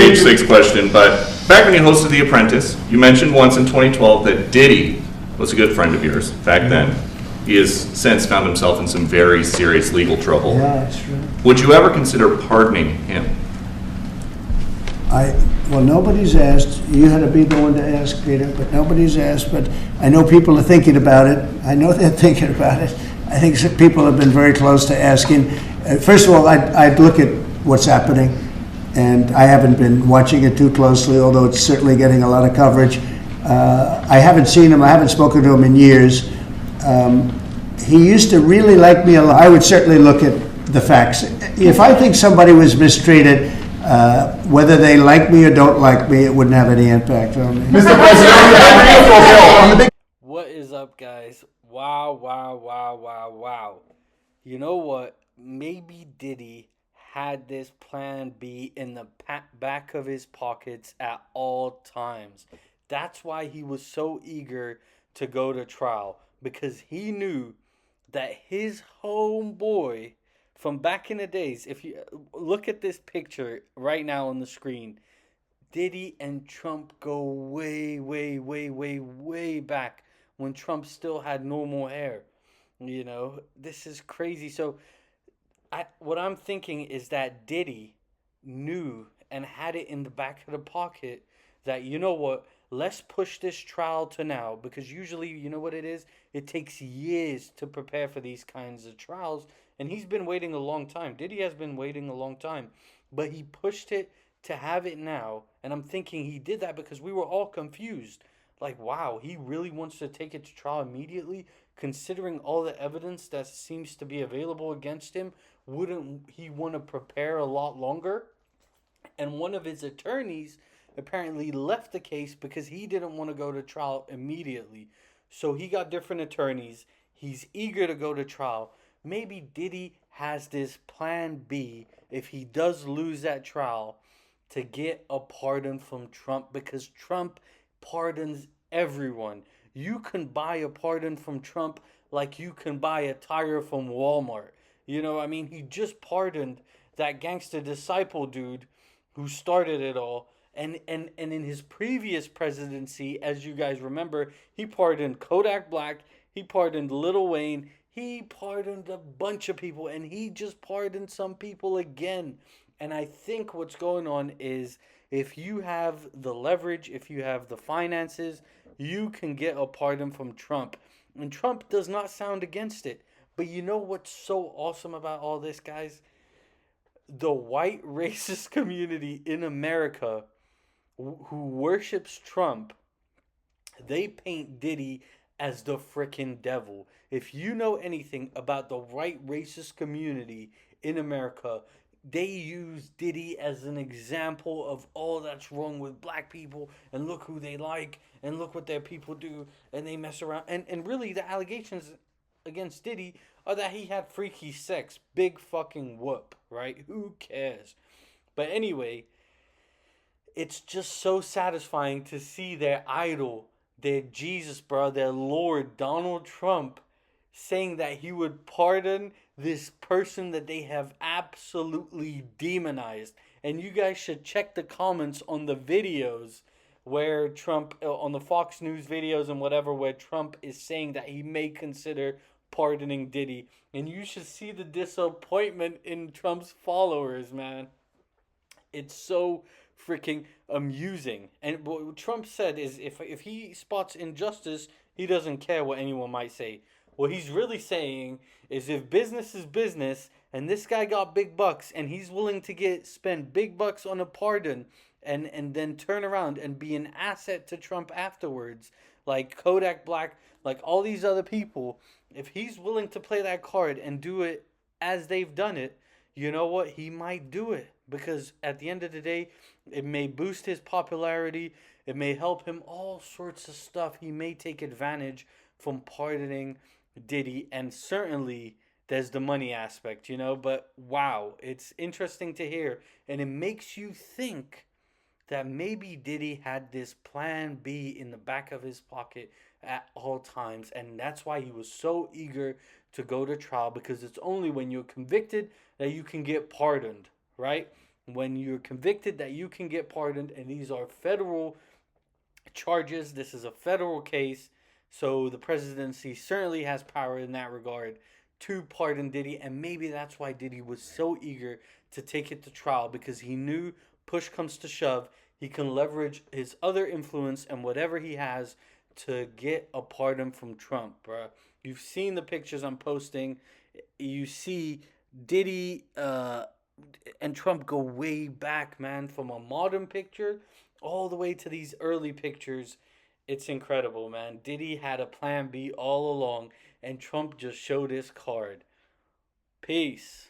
page 6 question, but back when you hosted The Apprentice, you mentioned once in 2012 that Diddy was a good friend of yours back then. He has since found himself in some very serious legal trouble. Yeah, that's true. Would you ever consider pardoning him? Well, nobody's asked. You had to be the one to ask, Peter, but nobody's asked. But I know people are thinking about it. I know they're thinking about it. I think some people have been very close to asking. First of all, I'd look at what's happening, and I haven't been watching it too closely, although it's certainly getting a lot of coverage. I haven't seen him. I haven't spoken to him in years. He used to really like me a lot. I would certainly look at the facts. If I think somebody was mistreated, whether they like me or don't like me, it wouldn't have any impact on me. Mr. President, what is up, guys? Wow. You know what? Maybe Diddy had this plan B in the back of his pockets at all times. That's why he was so eager to go to trial, because he knew that his homeboy from back in the days, if you look at this picture right now on the screen, Diddy and Trump go way back when Trump still had normal hair. You know, this is crazy. So what I'm thinking is that Diddy knew and had it in the back of the pocket that, you know what, let's push this trial to now, because usually, you know what it is? It takes years to prepare for these kinds of trials, and he's been waiting a long time. Diddy has been waiting a long time, but he pushed it to have it now, and I'm thinking he did that because we were all confused. Like, wow, he really wants to take it to trial immediately, considering all the evidence that seems to be available against him. Wouldn't he want to prepare a lot longer? And one of his attorneys apparently left the case because he didn't want to go to trial immediately. So he got different attorneys. He's eager to go to trial. Maybe Diddy has this plan B if he does lose that trial to get a pardon from Trump, because Trump pardons everyone. You can buy a pardon from Trump like you can buy a tire from Walmart. You know, I mean, he just pardoned that gangster disciple dude who started it all. And in his previous presidency, as you guys remember, he pardoned Kodak Black, he pardoned Lil Wayne, he pardoned a bunch of people, and he just pardoned some people again. And I think what's going on is, if you have the leverage, if you have the finances, you can get a pardon from Trump. And Trump does not sound against it. But you know what's so awesome about all this, guys? The white racist community in America who worships Trump, they paint Diddy as the frickin' devil. If you know anything about the white racist community in America, they use Diddy as an example of all that's wrong with black people, and look who they like, and look what their people do, and they mess around. And really, the allegations against Diddy are that he had freaky sex. Big fucking whoop, right? Who cares? But anyway, it's just so satisfying to see their idol, their Jesus, bro, their Lord, Donald Trump, saying that he would pardon this person that they have absolutely demonized. And you guys should check the comments on the videos where Trump, on the Fox News videos and whatever, where Trump is saying that he may consider pardoning Diddy. And you should see the disappointment in Trump's followers, man. It's so freaking amusing. And what Trump said is, if he spots injustice, he doesn't care what anyone might say. What he's really saying is, if business is business, and this guy got big bucks, and he's willing to spend big bucks on a pardon, and then turn around and be an asset to Trump afterwards, like Kodak Black, like all these other people, if he's willing to play that card and do it as they've done it, you know what? He might do it, because at the end of the day, it may boost his popularity. It may help him all sorts of stuff. He may take advantage from pardoning Diddy, and certainly there's the money aspect, you know. But wow, it's interesting to hear, and it makes you think that maybe Diddy had this plan B in the back of his pocket at all times, and that's why he was so eager to go to trial, because it's only when you're convicted that you can get pardoned, right? when you're convicted that you can get pardoned, and these are federal charges. This is a federal case, so the presidency certainly has power in that regard to pardon Diddy, and maybe that's why Diddy was so eager to take it to trial, because he knew push comes to shove, he can leverage his other influence and whatever he has to get a pardon from Trump, bruh. You've seen the pictures I'm posting. You see Diddy and Trump go way back, man, from a modern picture all the way to these early pictures. It's incredible, man. Diddy had a plan B all along, and Trump just showed his card. Peace.